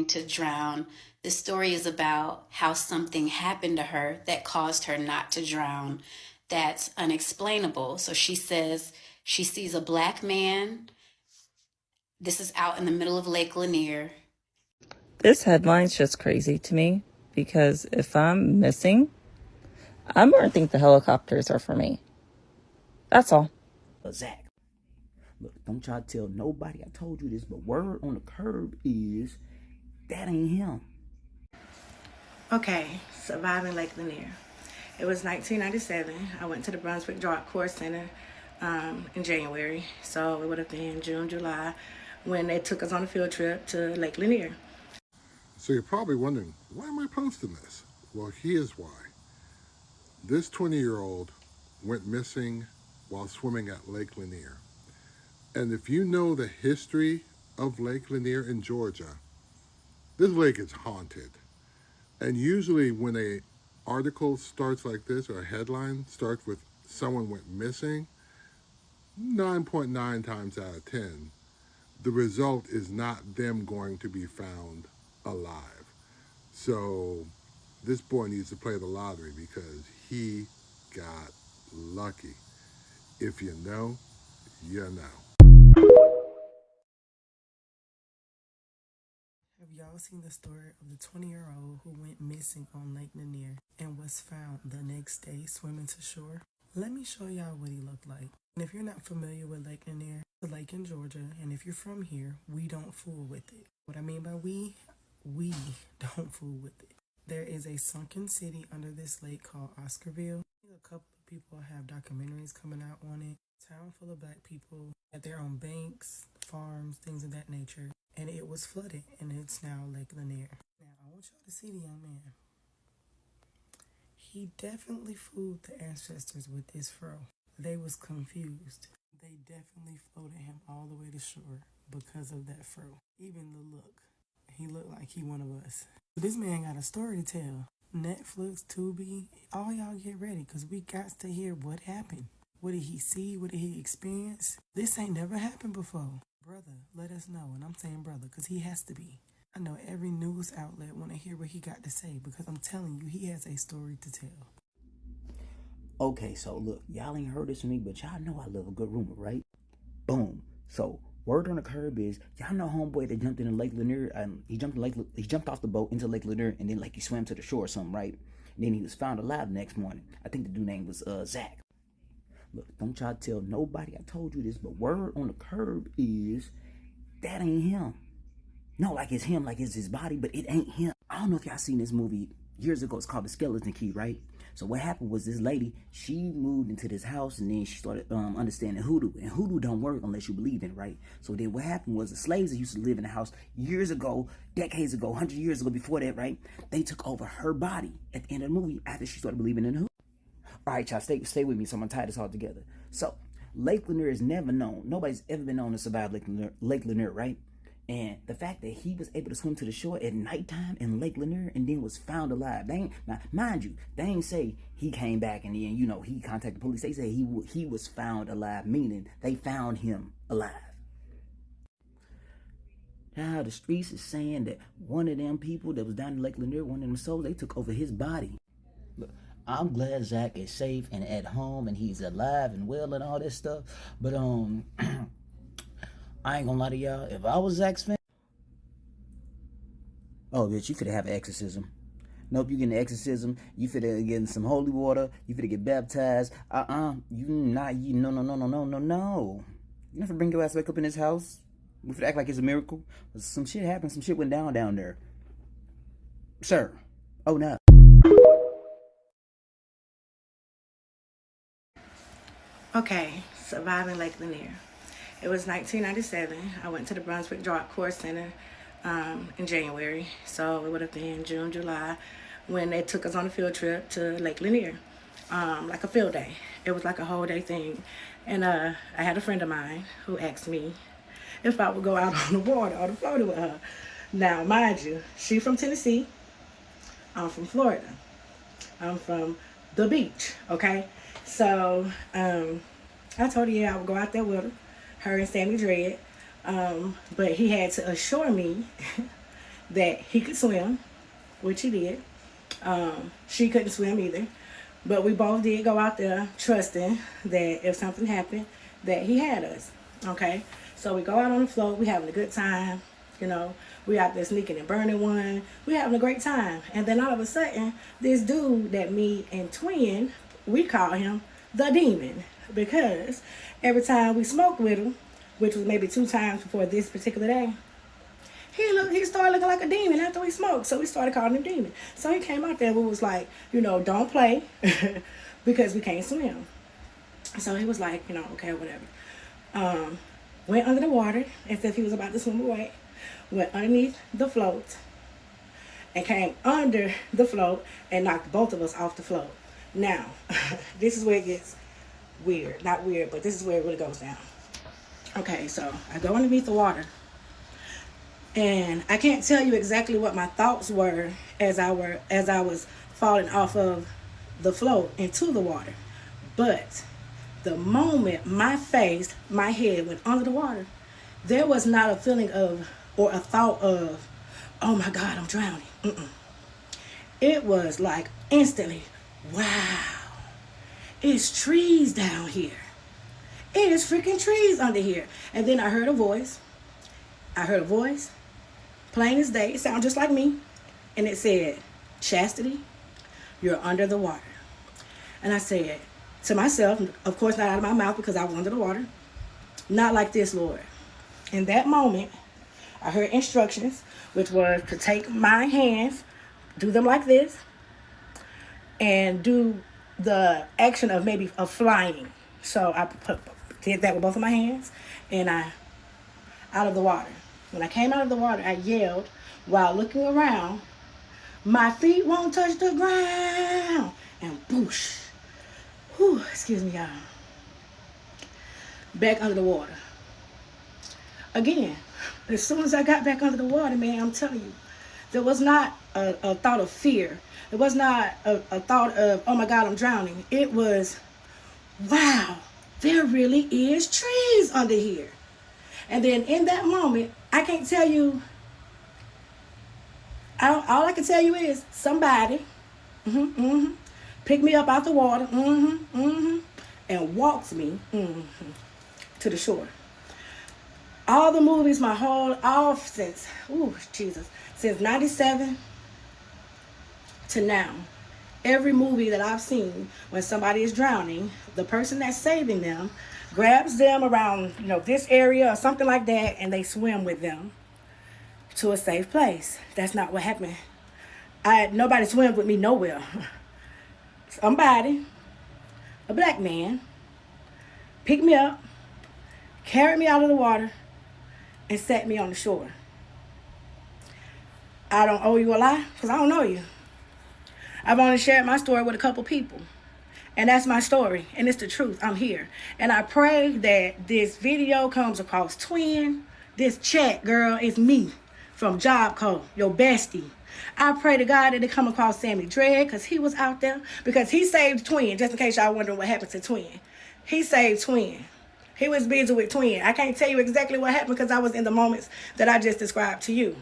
going to drown. This story is about how something happened to her that caused her not to drown. That's unexplainable. So she says she sees a black man. This is out in the middle of Lake Lanier. This headline's just crazy to me because if I'm missing, I'm going to think the helicopters are for me. That's all. Zach, look, don't try to tell nobody I told you this, but word on the curb is that ain't him. Okay, surviving Lake Lanier. It was 1997. I went to the Brunswick Drop Course Center in January, so it would have been June, July, when they took us on a field trip to Lake Lanier. So you're probably wondering, why am I posting this? Well, here's why. This 20-year-old went missing while swimming at Lake Lanier. And if you know the history of Lake Lanier in Georgia, this lake is haunted. And usually when a article starts like this, or a headline starts with someone went missing, 9.9 times out of 10, the result is not them going to be found alive. So this boy needs to play the lottery because he got lucky. If you know, you know. Have y'all seen the story of the 20-year-old who went missing on Lake Lanier and was found the next day swimming to shore? Let me show y'all what he looked like. And if you're not familiar with Lake Lanier, it's a lake in Georgia, and if you're from here, we don't fool with it. What I mean by we don't fool with it. There is a sunken city under this lake called Oscarville. A couple of people have documentaries coming out on it. Town full of black people at their own banks, farms, things of that nature. And it was flooded, and it's now Lake Lanier. Now, I want y'all to see the young man. He definitely fooled the ancestors with this fro. They was confused. They definitely floated him all the way to shore because of that fro. Even the look. He looked like he one of us. But this man got a story to tell. Netflix, Tubi, all y'all get ready because we got to hear what happened. What did he see? What did he experience? This ain't never happened before. Brother, let us know. And I'm saying brother because he has to be. I know every news outlet want to hear what he got to say because I'm telling you, he has a story to tell. Okay, so look, y'all ain't heard this from me, but y'all know I love a good rumor, right? Boom. So word on the curb is y'all know homeboy that jumped in the Lake Lanier. He jumped off the boat into Lake Lanier and then like he swam to the shore or something, right? And then he was found alive the next morning. I think the dude name was Zach. Look, don't try to tell nobody I told you this, but word on the curb is that ain't him. No, like it's him, like it's his body, but it ain't him. I don't know if y'all seen this movie years ago. It's called The Skeleton Key, right? So what happened was this lady, she moved into this house and then she started understanding hoodoo. And hoodoo don't work unless you believe in it, right? So then what happened was the slaves that used to live in the house years ago, decades ago, 100 years ago before that, right? They took over her body at the end of the movie after she started believing in hoodoo. All right, y'all, stay with me so I'm going to tie this all together. So Lake Lanier is never known. Nobody's ever been known to survive Lake Lanier, right? And the fact that he was able to swim to the shore at nighttime in Lake Lanier and then was found alive. Now, mind you, they ain't say he came back and then, he contacted the police. They say he was found alive, meaning they found him alive. Now, the streets is saying that one of them people that was down in Lake Lanier, one of them souls, they took over his body. Look, I'm glad Zach is safe and at home and he's alive and well and all this stuff. But, I ain't gonna lie to y'all. If I was Zach's fan, oh bitch, you finna have an exorcism. Nope, you getting an exorcism. You finna get some holy water. You finna get baptized. No. You never bring your ass back up in this house. We finna act like it's a miracle. Some shit happened. Some shit went down there. Sir. Oh no. Okay, surviving Lake Lanier. It was 1997. I went to the Brunswick Drop Course Center in January, so it would have been June, July, when they took us on a field trip to Lake Lanier, like a field day. It was like a whole day thing. And I had a friend of mine who asked me if I would go out on the water or the floater with her. Now, mind you, she's from Tennessee. I'm from Florida. I'm from the beach, okay? So I told her, yeah, I would go out there with her and Sammy Dredd. But he had to assure me that he could swim, which he did. She couldn't swim either. But we both did go out there trusting that if something happened, that he had us. Okay? So we go out on the float. We having a good time. You know, we out there sneaking and burning one. We having a great time. And then all of a sudden, this dude that me and Twin, we call him the demon. Because every time we smoked with him, which was maybe 2 times before this particular day, he started looking like a demon after we smoked. So we started calling him demon. So he came out there and we was like, you know, don't play because we can't swim. So he was like, you know, okay, whatever. Went under the water as if he was about to swim away. Went underneath the float and came under the float and knocked both of us off the float. Now, this is where it gets weird. Not weird, but this is where it really goes down. Okay, so I go underneath the water. And I can't tell you exactly what my thoughts were as I was falling off of the float into the water. But the moment my head went under the water, there was not a feeling of or a thought of, oh my God, I'm drowning. It was like instantly, wow, it's trees down here. It is freaking trees under here. And then I heard a voice. Plain as day. It sounded just like me. And it said, Chastity, you're under the water. And I said to myself, of course not out of my mouth because I was under the water, not like this, Lord. In that moment, I heard instructions, which was to take my hands, do them like this, and do the action of maybe of flying. So I did that with both of my hands, and I out of the water. When I came out of the water, I yelled while looking around, my feet won't touch the ground. And boosh. Whew, excuse me, y'all. Back under the water. Again, as soon as I got back under the water, man, I'm telling you, there was not a thought of fear. It was not a thought of, oh my God, I'm drowning. It was, wow, there really is trees under here. And then in that moment, I can't tell you, all I can tell you is somebody picked me up out the water and walked me to the shore. All the movies, since 97 to now, every movie that I've seen, when somebody is drowning, the person that's saving them grabs them around, this area or something like that, and they swim with them to a safe place. That's not what happened. Nobody swims with me nowhere. Somebody, a black man, picked me up, carried me out of the water, and set me on the shore. I don't owe you a lie, because I don't know you. I've only shared my story with a couple people. And that's my story, and it's the truth. I'm here. And I pray that this video comes across Twin. This chat, girl, is me from Job Code, your bestie. I pray to God that it come across Sammy Dredd, because he was out there. Because he saved Twin, just in case y'all wondering what happened to Twin. He saved Twin. He was busy with Twin. I can't tell you exactly what happened because I was in the moments that I just described to you.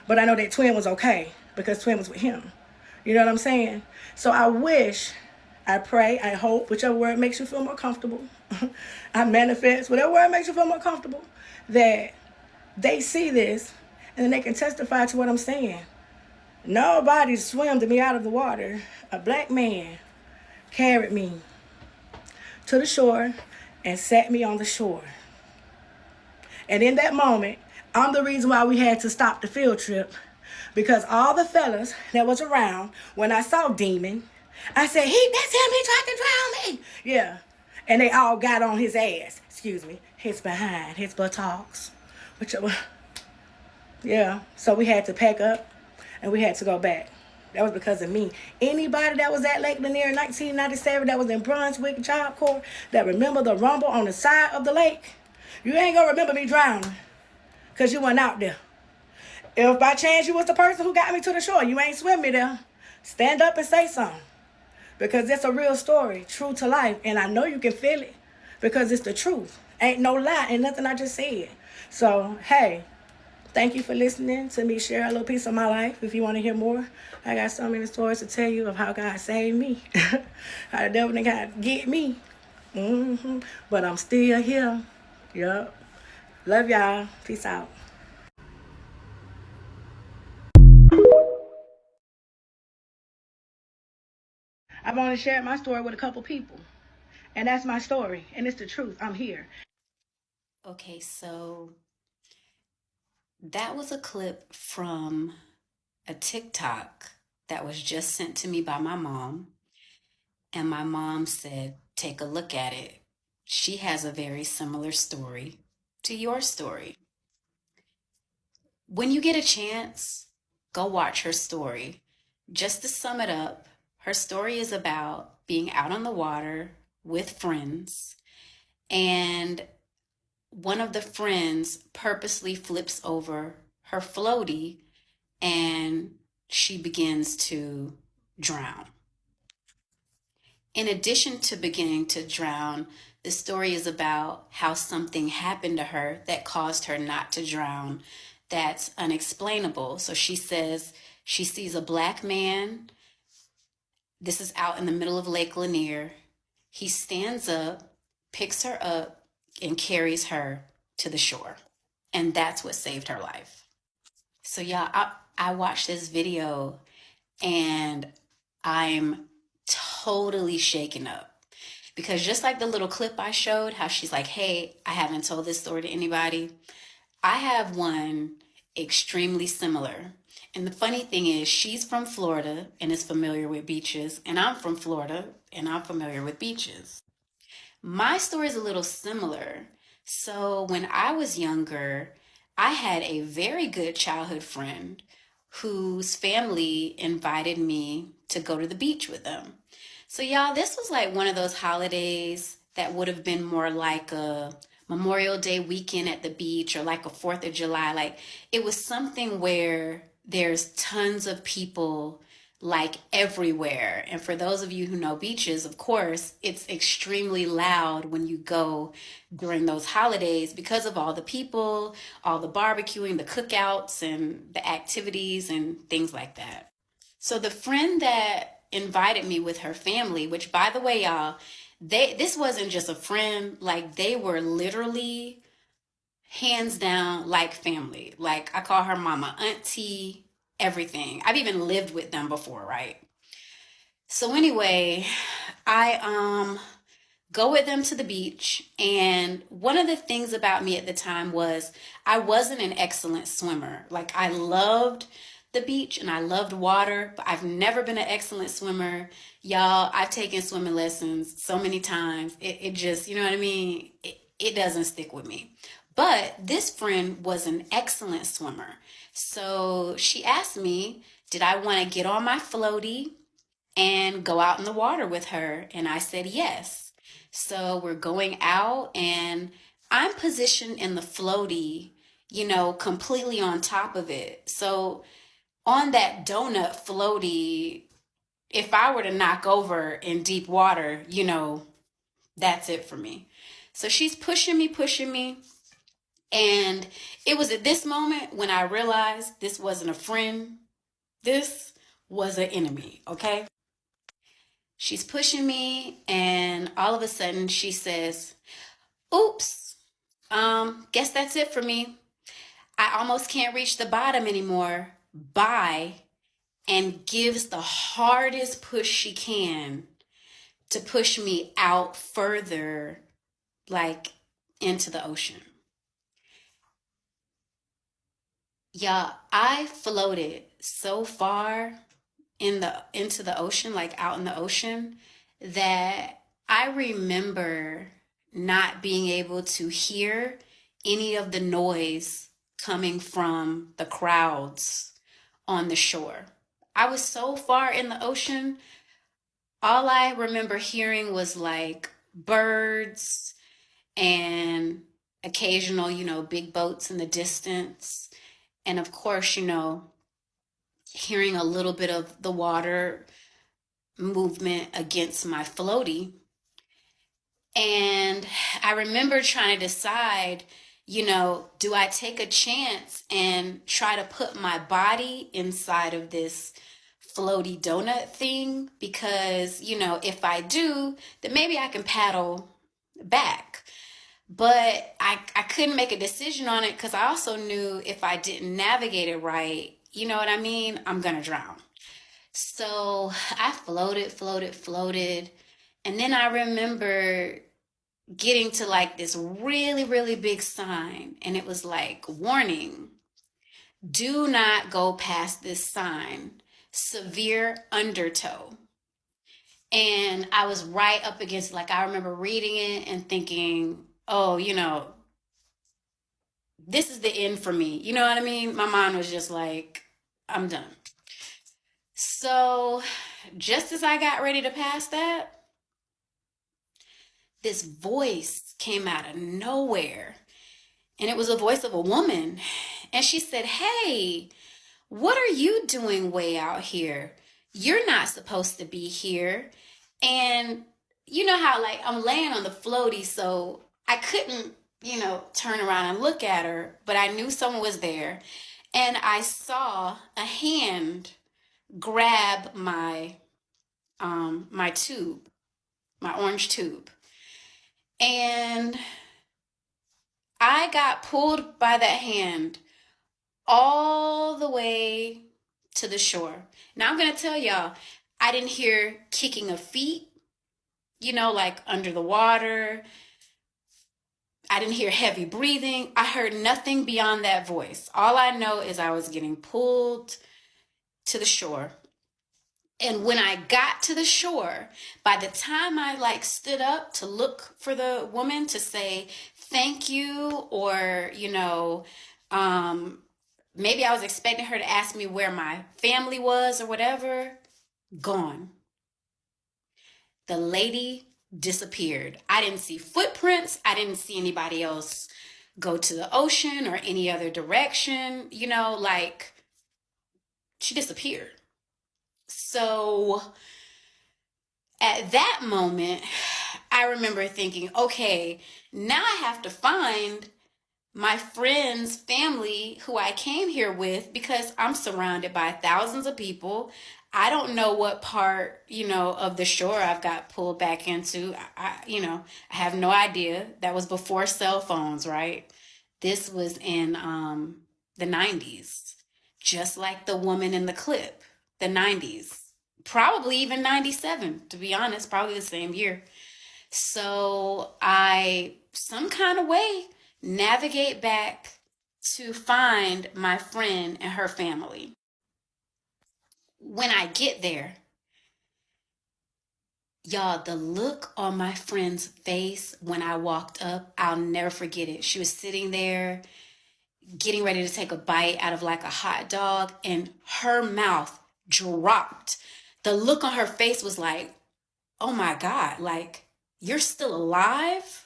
But I know that Twin was okay because Twin was with him. You know what I'm saying? So I pray, I hope, whichever word makes you feel more comfortable. I manifest, whatever word makes you feel more comfortable, that they see this and then they can testify to what I'm saying. Nobody swam me out of the water. A black man carried me to the shore and sat me on the shore. And in that moment, I'm the reason why we had to stop the field trip, because all the fellas that was around, when I saw Demon, I said, that's him, he tried to drown me. Yeah. And they all got on his ass. His behind, his buttocks. Yeah. So we had to pack up and we had to go back. That was because of me. Anybody that was at Lake Lanier in 1997 that was in Brunswick Job Corps that remember the rumble on the side of the lake, you ain't gonna remember me drowning because you weren't out there. If by chance you was the person who got me to the shore, you ain't swim me there, stand up and say something. Because it's a real story, true to life. And I know you can feel it because it's the truth. Ain't no lie, ain't nothing I just said. So, hey, Thank you for listening to me share a little piece of my life. If you want to hear more, I got so many stories to tell you of how God saved me, how the devil didn't got get me. But I'm still here. Yup. Love y'all. Peace out. I've only shared my story with a couple people. And that's my story. And it's the truth. I'm here. Okay, so that was a clip from a TikTok that was just sent to me by my mom. And my mom said, take a look at it. She has a very similar story to your story. When you get a chance, go watch her story. Just to sum it up, her story is about being out on the water with friends, and one of the friends purposely flips over her floaty and she begins to drown. In addition to beginning to drown, the story is about how something happened to her that caused her not to drown. That's unexplainable. So she says she sees a black man. This is out in the middle of Lake Lanier. He stands up, picks her up, and carries her to the shore. And that's what saved her life. So, y'all, I watched this video and I'm totally shaken up. Because just like the little clip I showed, how she's like, hey, I haven't told this story to anybody. I have one extremely similar. And the funny thing is, she's from Florida and is familiar with beaches, and I'm from Florida and I'm familiar with beaches. My story is a little similar. So when I was younger, I had a very good childhood friend whose family invited me to go to the beach with them. So y'all, this was like one of those holidays that would have been more like a Memorial Day weekend at the beach or like a 4th of July. Like it was something where there's tons of people like everywhere. And for those of you who know beaches, of course, it's extremely loud when you go during those holidays because of all the people, all the barbecuing, the cookouts, and the activities and things like that. So the friend that invited me with her family, which by the way, y'all, this wasn't just a friend, like they were literally hands down like family. Like I call her mama, auntie, everything. I've even lived with them before, right? So anyway, I go with them to the beach, and one of the things about me at the time was I wasn't an excellent swimmer. Like I loved the beach and I loved water, but I've never been an excellent swimmer. Y'all, I've taken swimming lessons so many times. It just, you know what I mean? It doesn't stick with me. But this friend was an excellent swimmer. So she asked me, did I want to get on my floaty and go out in the water with her? And I said yes. So we're going out and I'm positioned in the floaty, you know, completely on top of it. So on that donut floaty, if I were to knock over in deep water, you know, that's it for me. So she's pushing me. And it was at this moment when I realized this wasn't a friend. This was an enemy, okay? She's pushing me, and all of a sudden she says, oops, guess that's it for me. I almost can't reach the bottom anymore. Bye. And gives the hardest push she can to push me out further, like into the ocean. Yeah, I floated so far into the ocean, like out in the ocean, that I remember not being able to hear any of the noise coming from the crowds on the shore. I was so far in the ocean, all I remember hearing was like birds and occasional, you know, big boats in the distance. And of course, you know, hearing a little bit of the water movement against my floaty. And I remember trying to decide, Do I take a chance and try to put my body inside of this floaty donut thing? Because, if I do, then maybe I can paddle back. But I couldn't make a decision on it because I also knew if I didn't navigate it right, you know what I mean? I'm going to drown. So I floated, floated, floated. And then I remember getting to like this really, really big sign. And it was like, warning, do not go past this sign, severe undertow. And I was right up against, like, I remember reading it and thinking, oh, this is the end for me. You know what I mean? My mind was just like, I'm done. So just as I got ready to pass that, this voice came out of nowhere. And it was a voice of a woman. And she said, hey, what are you doing way out here? You're not supposed to be here. And you know how, like, I'm laying on the floaty, so I couldn't, turn around and look at her, but I knew someone was there. And I saw a hand grab my tube, my orange tube. And I got pulled by that hand all the way to the shore. Now I'm going to tell y'all, I didn't hear kicking of feet, like under the water. I didn't hear heavy breathing. I heard nothing beyond that voice. All I know is I was getting pulled to the shore. And when I got to the shore, by the time I like stood up to look for the woman to say thank you, or, maybe I was expecting her to ask me where my family was or whatever, gone. The lady disappeared. I didn't see footprints. I didn't see anybody else go to the ocean or any other direction, like she disappeared. So at that moment, I remember thinking, okay, now I have to find my friend's family who I came here with, because I'm surrounded by thousands of people. I don't know what part, of the shore I've got pulled back into. I have no idea. That was before cell phones, right? This was in the 90s, just like the woman in the clip, the 90s, probably even 97, to be honest, probably the same year. So I, some kind of way, navigate back to find my friend and her family. When I get there, y'all, the look on my friend's face when I walked up, I'll never forget it. She was sitting there getting ready to take a bite out of like a hot dog, and her mouth dropped. The look on her face was like, oh my God, like, you're still alive?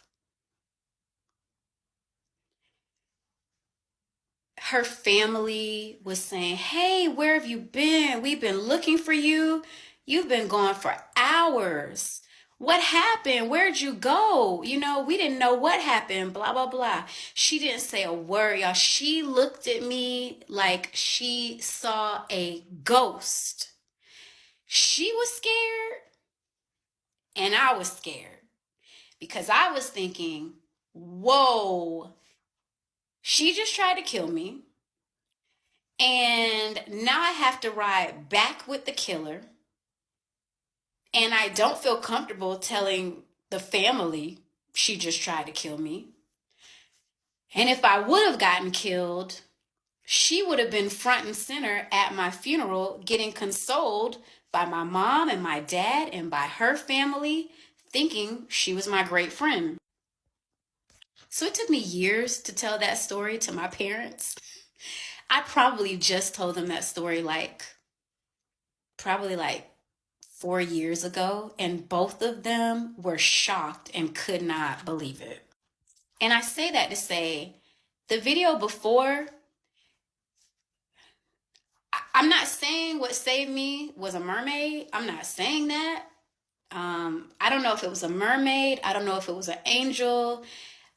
Her family was saying, hey, where have you been? We've been looking for you. You've been gone for hours. What happened? Where'd you go? We didn't know what happened, blah, blah, blah. She didn't say a word, y'all. She looked at me like she saw a ghost. She was scared, and I was scared, because I was thinking, whoa, she just tried to kill me. And now I have to ride back with the killer. And I don't feel comfortable telling the family she just tried to kill me. And if I would have gotten killed, she would have been front and center at my funeral, getting consoled by my mom and my dad and by her family, thinking she was my great friend. So it took me years to tell that story to my parents. I probably just told them that story probably 4 years ago, and both of them were shocked and could not believe it. And I say that to say, the video before, I'm not saying what saved me was a mermaid. I'm not saying that. I don't know if it was a mermaid. I don't know if it was an angel.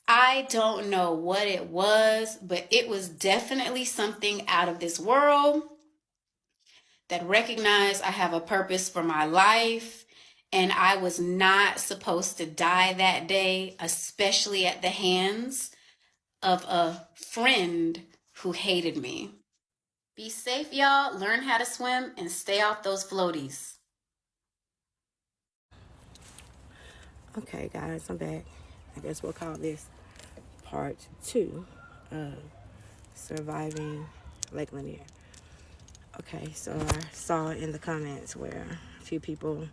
I don't know what it was, but it was definitely something out of this world that recognized I have a purpose for my life and I was not supposed to die that day, especially at the hands of a friend who hated me. Be safe, y'all. Learn how to swim and stay off those floaties. Okay, guys, I'm back. I guess we'll call this part 2 of surviving Lake Lanier. Okay, so I saw in the comments where a few people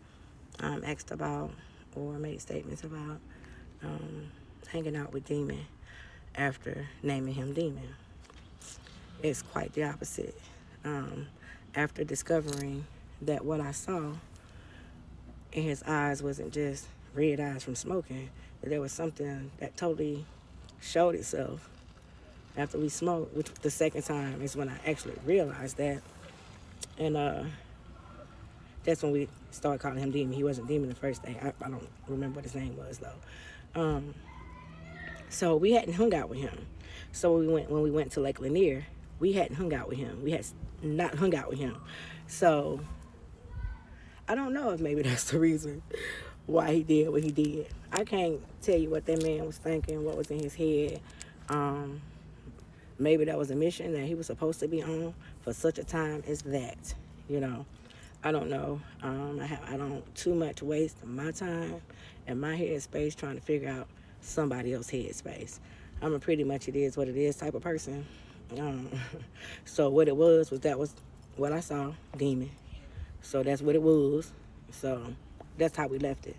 asked about or made statements about hanging out with Demon after naming him Demon. It's quite the opposite. After discovering that what I saw in his eyes wasn't just red eyes from smoking, that there was something that totally showed itself after we smoked, which the second time is when I actually realized that. And that's when we started calling him Demon. He wasn't Demon the first day. I don't remember what his name was, though. So we hadn't hung out with him. So when we went to Lake Lanier, we hadn't hung out with him. We had not hung out with him. So I don't know if maybe that's the reason why he did what he did. I can't tell you what that man was thinking, what was in his head. Maybe that was a mission that he was supposed to be on for such a time as that, you know. I don't know. I don't too much waste my time and my headspace trying to figure out somebody else's headspace. I'm a pretty much it is what it is type of person. So what it was that was what I saw, Demon. So that's what it was. So that's how we left it.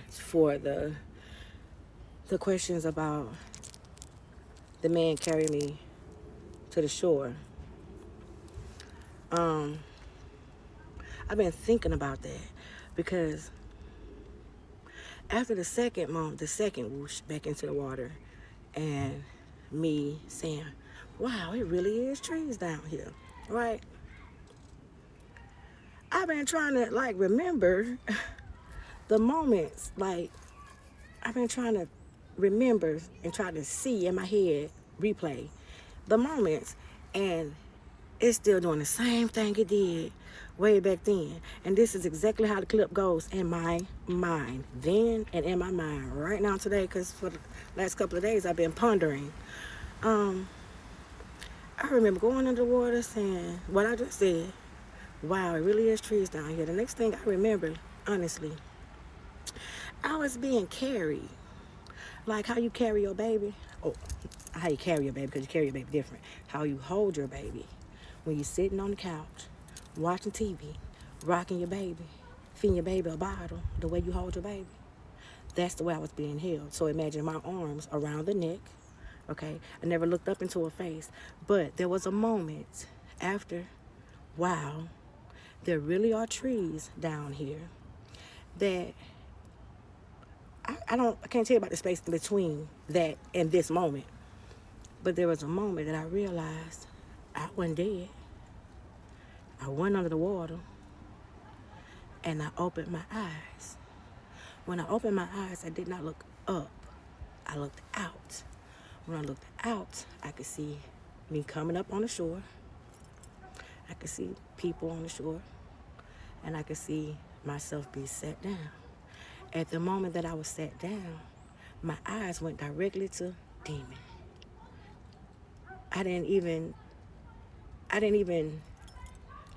For the questions about the man carrying me to the shore, I've been thinking about that because after the second whoosh back into the water and me saying, wow, it really is trees down here, right? I've been trying to remember the moments, I've been trying to remember and try to see in my head, replay the moments, and it's still doing the same thing it did way back then. And this is exactly how the clip goes in my mind then and in my mind right now today, because for the last couple of days I've been pondering. I remember going underwater saying what I just said. Wow, it really is trees down here. The next thing I remember, honestly, I was being carried. Like how you carry your baby. Oh, how you carry your baby, because you carry your baby different. How you hold your baby when you're sitting on the couch, watching TV, rocking your baby, feeding your baby a bottle, the way you hold your baby. That's the way I was being held. So imagine my arms around the neck, okay? I never looked up into her face, but there was a moment after, wow, there really are trees down here that I can't tell you about the space in between that and this moment. But there was a moment that I realized I wasn't dead. I went under the water and I opened my eyes. When I opened my eyes, I did not look up. I looked out. When I looked out, I could see me coming up on the shore. I could see people on the shore. And I could see myself be sat down. At the moment that I was sat down, my eyes went directly to Demon. I didn't even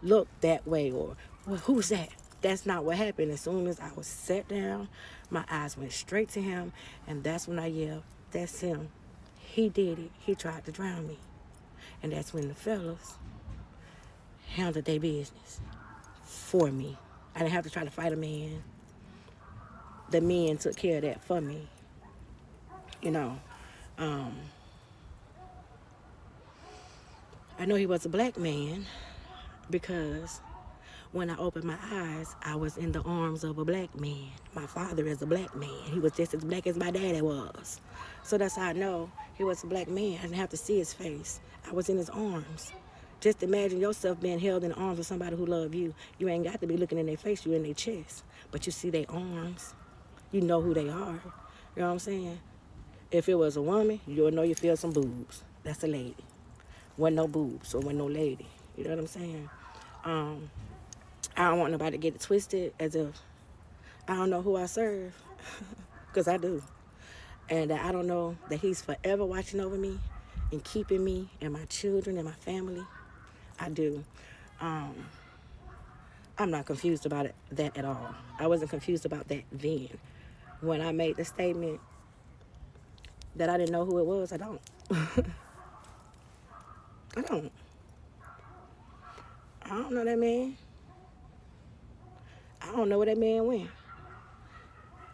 look that way or, well, who's that? That's not what happened. As soon as I was sat down, my eyes went straight to him, and that's when I yelled, that's him. He did it. He tried to drown me. And that's when the fellas handled their business for me. I didn't have to try to fight a man. The men took care of that for me. You know, I know he was a black man because when I opened my eyes, I was in the arms of a black man. My father is a black man. He was just as black as my daddy was. So that's how I know he was a black man. I didn't have to see his face. I was in his arms. Just imagine yourself being held in the arms of somebody who loves you. You ain't got to be looking in their face, you in their chest. But you see their arms. You know who they are. You know what I'm saying? If it was a woman, you would know you feel some boobs. That's a lady. Wasn't no boobs, so wasn't no lady. You know what I'm saying? I don't want nobody to get it twisted as if I don't know who I serve, because I do. And I don't know that he's forever watching over me and keeping me and my children and my family. I do. I'm not confused about that at all. I wasn't confused about that then. When I made the statement that I didn't know who it was, I don't. I don't. I don't know that man. I don't know where that man went.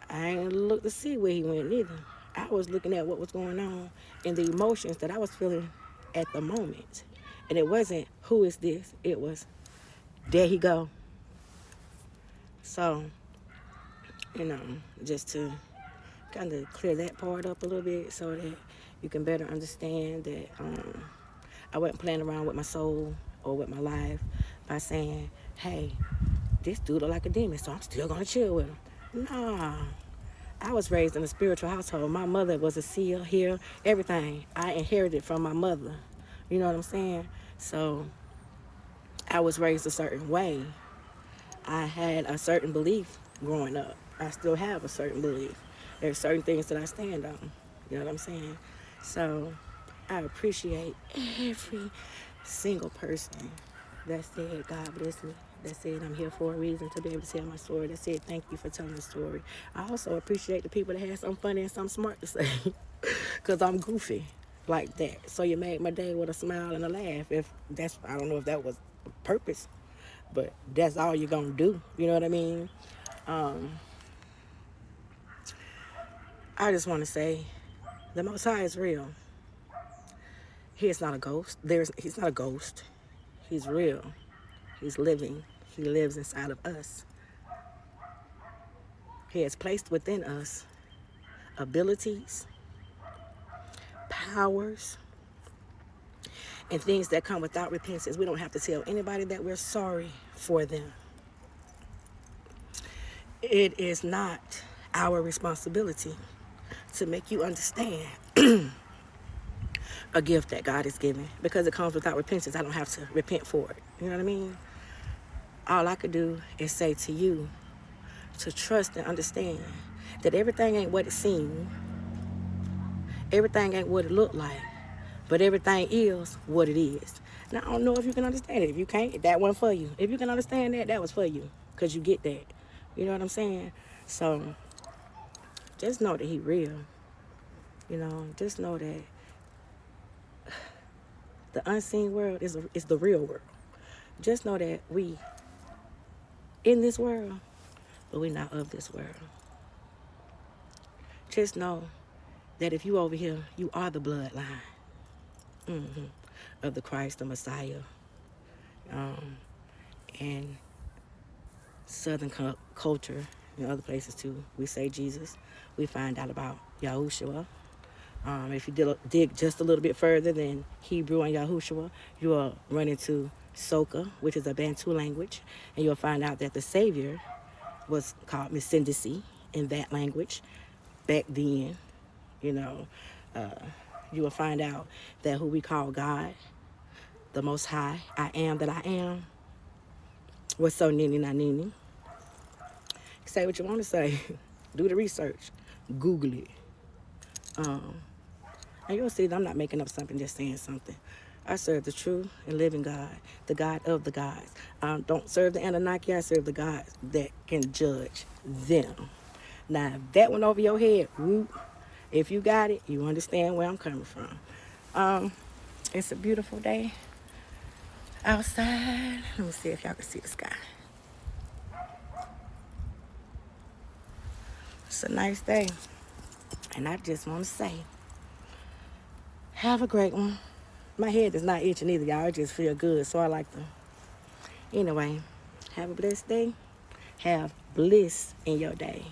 I ain't looked to see where he went neither. I was looking at what was going on and the emotions that I was feeling at the moment. And it wasn't, who is this? It was, there he go. So, just to kind of clear that part up a little bit so that you can better understand that I wasn't playing around with my soul or with my life by saying, hey, this dude look like a demon, so I'm still gonna chill with him. Nah. I was raised in a spiritual household. My mother was a seer, healer, everything. I inherited from my mother. You know what I'm saying? So I was raised a certain way. I had a certain belief growing up. I still have a certain belief. There's certain things that I stand on. You know what I'm saying? So I appreciate every single person that said, God bless me. That said, I'm here for a reason to be able to tell my story. That said, thank you for telling the story. I also appreciate the people that had something funny and something smart to say. Because I'm goofy like that. So you made my day with a smile and a laugh. If that's, I don't know if that was purpose, but that's all you're going to do. You know what I mean? I just want to say, the Most High is real. He is not a ghost. He's not a ghost. He's real. He's living. He lives inside of us. He has placed within us abilities, powers, and things that come without repentance. We don't have to tell anybody that we're sorry for them. It is not our responsibility to make you understand a gift that God is giving, because it comes without repentance. I don't have to repent for it. You know what I mean? All I could do is say to you to trust and understand that everything ain't what it seems. Everything ain't what it looked like. But everything is what it is. Now, I don't know if you can understand it. If you can't, that one for you. If you can understand that, that was for you. Because you get that. You know what I'm saying? So, just know that he real. Just know that the unseen world is the real world. Just know that we in this world, but we're not of this world. Just know that if you over here, you are the bloodline of the Christ, the Messiah. And Southern culture and other places too, we say Jesus. We find out about Yahushua. If you dig just a little bit further than Hebrew and Yahushua, you will run into Soka, which is a Bantu language, and you'll find out that the Savior was called Missindisi in that language back then. You will find out that who we call God, the Most High, I am that I am, was so nini na nini. Say what you want to say. Do the research. Google it. And you'll see that I'm not making up something, just saying something. I serve the true and living God, the God of the gods. I don't serve the Anunnaki, I serve the gods that can judge them. Now, if that went over your head, whoop, if you got it, you understand where I'm coming from. It's a beautiful day outside. Let me see if y'all can see the sky. It's a nice day. And I just want to say, have a great one. My head is not itching either, y'all. It just feel good, so I like to. Anyway, have a blessed day. Have bliss in your day.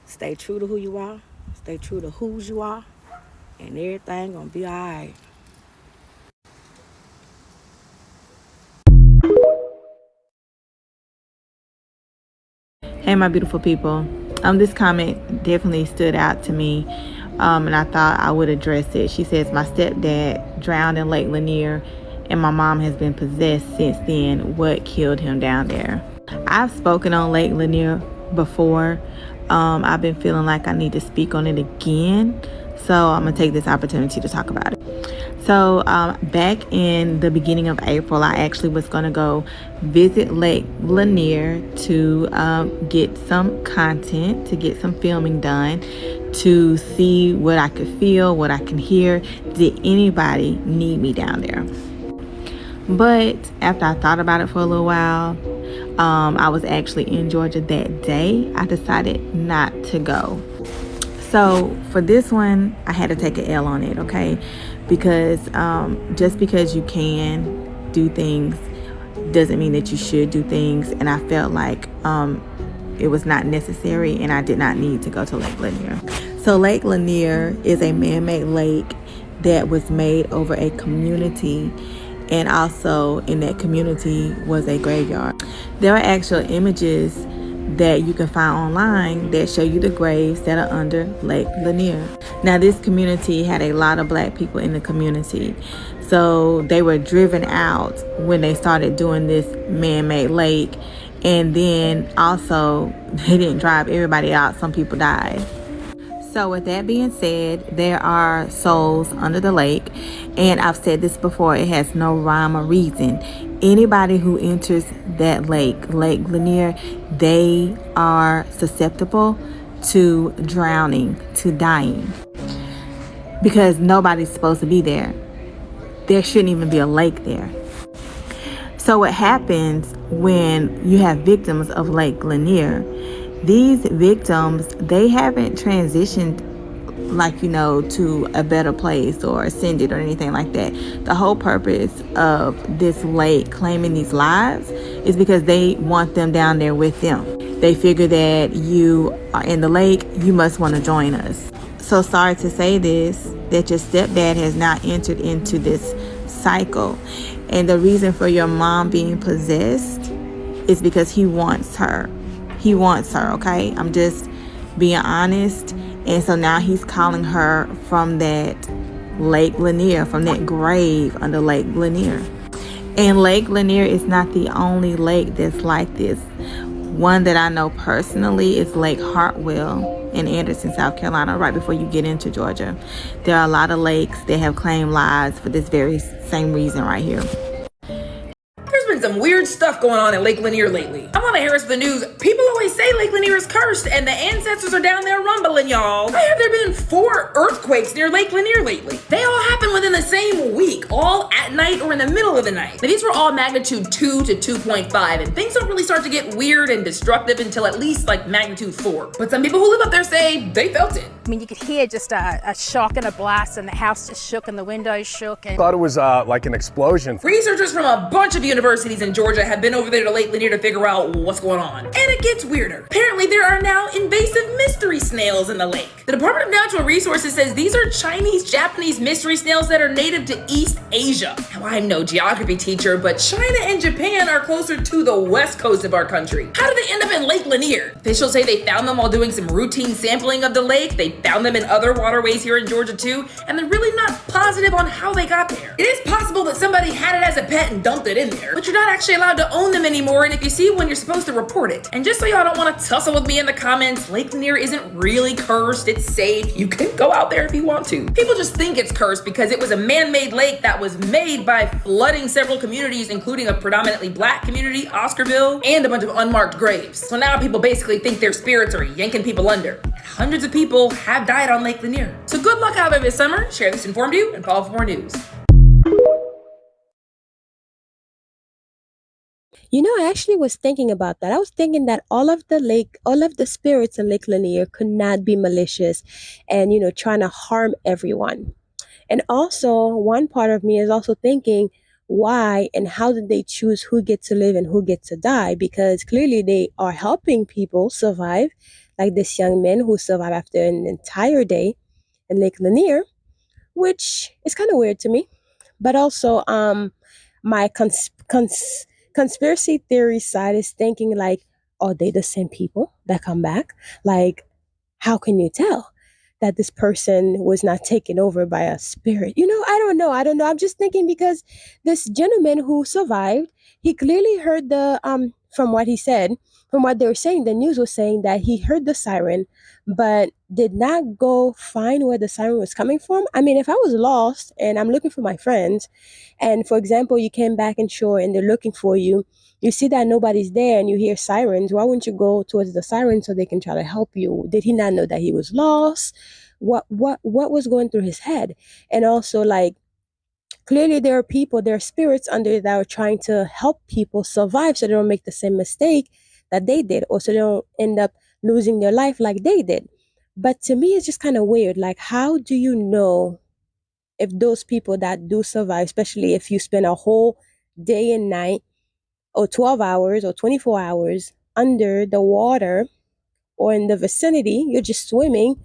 Stay true to who you are. Stay true to whose you are. And everything gonna be all right. Hey, my beautiful people. This comment definitely stood out to me, and I thought I would address it. She says, my stepdad drowned in Lake Lanier, and my mom has been possessed since then. What killed him down there? I've spoken on Lake Lanier before. I've been feeling like I need to speak on it again, so I'm going to take this opportunity to talk about it. So back in the beginning of April, I actually was going to go visit Lake Lanier to get some content, to get some filming done, to see what I could feel, what I can hear. Did anybody need me down there? But after I thought about it for a little while, I was actually in Georgia that day. I decided not to go. So for this one, I had to take an L on it, okay? Because just because you can do things doesn't mean that you should do things. And I felt like it was not necessary, and I did not need to go to Lake Lanier. So Lake Lanier is a man-made lake that was made over a community, and also in that community was a graveyard. There are actual images that you can find online that show you the graves that are under Lake Lanier. Now, this community had a lot of black people in the community, so they were driven out when they started doing this man-made lake, and then also they didn't drive everybody out. Some people died. So with that being said, there are souls under the lake, and I've said this before, it has no rhyme or reason. Anybody who enters that lake, Lake Lanier, they are susceptible to drowning, to dying, because nobody's supposed to be there. There shouldn't even be a lake there. So what happens when you have victims of Lake Lanier? These victims, they haven't transitioned to a better place or ascended or anything like that. The whole purpose of this lake claiming these lives is because they want them down there with them. They figure that you are in the lake, you must want to join us. So sorry to say this, that your stepdad has now entered into this cycle. And the reason for your mom being possessed is because he wants her. He wants her, okay? I'm just being honest. And so now he's calling her from that Lake Lanier, from that grave under Lake Lanier. And Lake Lanier is not the only lake that's like this. One that I know personally is Lake Hartwell in Anderson, South Carolina, right before you get into Georgia. There are a lot of lakes that have claimed lives for this very same reason right here. There's been some weird stuff going on at Lake Lanier lately. I'm on the Harris of the News. People always say Lake Lanier is cursed and the ancestors are down there rumbling, y'all. Why have there been 4 earthquakes near Lake Lanier lately? They all happened within the same week, all at night or in the middle of the night. Now, these were all magnitude 2 to 2.5, and things don't really start to get weird and destructive until at least like magnitude 4. But some people who live up there say they felt it. I mean, you could hear just a shock and a blast, and the house just shook and the windows shook. And thought it was like an explosion. Researchers from a bunch of universities in Georgia have been over there to Lake Lanier to figure out what's going on. And it gets weirder. Apparently, there are now invasive mystery snails in the lake. The Department of Natural Resources says these are Chinese, Japanese mystery snails that are native to East Asia. Now, I'm no geography teacher, but China and Japan are closer to the west coast of our country. How did they end up in Lake Lanier? Officials say they found them while doing some routine sampling of the lake. They found them in other waterways here in Georgia too, and they're really not positive on how they got there. It is possible that somebody had it as a pet and dumped it in there, but you're not actually allowed to own them anymore, and if you see one, you're supposed to report it. And just so y'all don't want to tussle with me in the comments, Lake Lanier isn't really cursed. It's safe. You can go out there if you want to. People just think it's cursed because it was a man-made lake that was made by flooding several communities, including a predominantly black community, Oscarville, and a bunch of unmarked graves. So now people basically think their spirits are yanking people under. And hundreds of people have died on Lake Lanier. So good luck out there this summer. Share this informed you and follow for more news. You know, I actually was thinking about that. I was thinking that all of the spirits in Lake Lanier could not be malicious and, trying to harm everyone. And also, one part of me is also thinking, why and how did they choose who gets to live and who gets to die? Because clearly they are helping people survive, like this young man who survived after an entire day in Lake Lanier, which is kind of weird to me. But also, my conspiracy theory side is thinking like, are they the same people that come back? Like, how can you tell that this person was not taken over by a spirit? I don't know. I'm just thinking because this gentleman who survived, he clearly heard from what he said, from what they were saying, the news was saying that he heard the siren, but did not go find where the siren was coming from. I mean, if I was lost and I'm looking for my friends, and for example, you came back in shore and they're looking for you, you see that nobody's there and you hear sirens, why wouldn't you go towards the sirens so they can try to help you? Did he not know that he was lost? What was going through his head? And also, like, clearly there are spirits under that are trying to help people survive so they don't make the same mistake that they did, or so they don't end up losing their life like they did. But to me, it's just kind of weird. Like, how do you know if those people that do survive, especially if you spend a whole day and night or 12 hours or 24 hours under the water or in the vicinity, you're just swimming,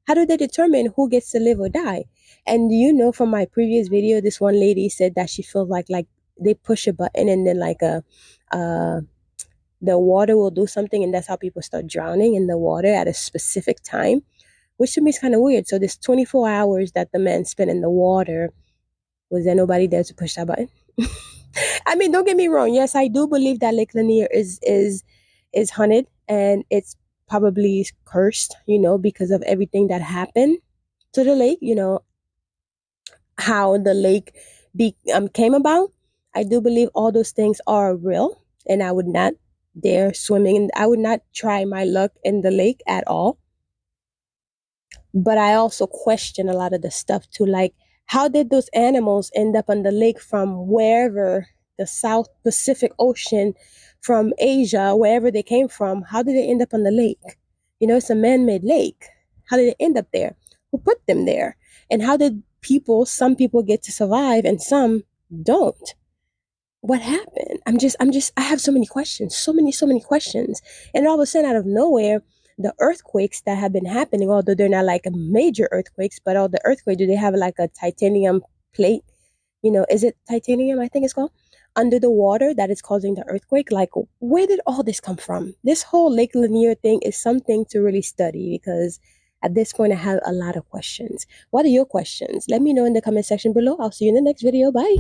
how do they determine who gets to live or die? And from my previous video, this one lady said that she feels like they push a button and then uh the water will do something, and that's how people start drowning in the water at a specific time, which to me is kind of weird. So this 24 hours that the man spent in the water, was there nobody there to push that button? I mean, don't get me wrong. Yes, I do believe that Lake Lanier is haunted and it's probably cursed, because of everything that happened to the lake. How the lake came about. I do believe all those things are real, and I would not dare swimming, and I would not try my luck in the lake at all. But I also question a lot of the stuff too, like how did those animals end up on the lake from wherever, the South Pacific Ocean, from Asia, wherever they came from? How did they end up on the lake? It's a man-made lake. How did they end up there? Who put them there? And how did some people get to survive and some don't? What happened? I have so many questions, so many questions. And all of a sudden, out of nowhere, the earthquakes that have been happening, although they're not like major earthquakes, but all the earthquakes, do they have like a titanium plate? Is it titanium? I think it's called, under the water, that is causing the earthquake. Like, where did all this come from? This whole Lake Lanier thing is something to really study, because at this point, I have a lot of questions. What are your questions? Let me know in the comment section below. I'll see you in the next video. Bye.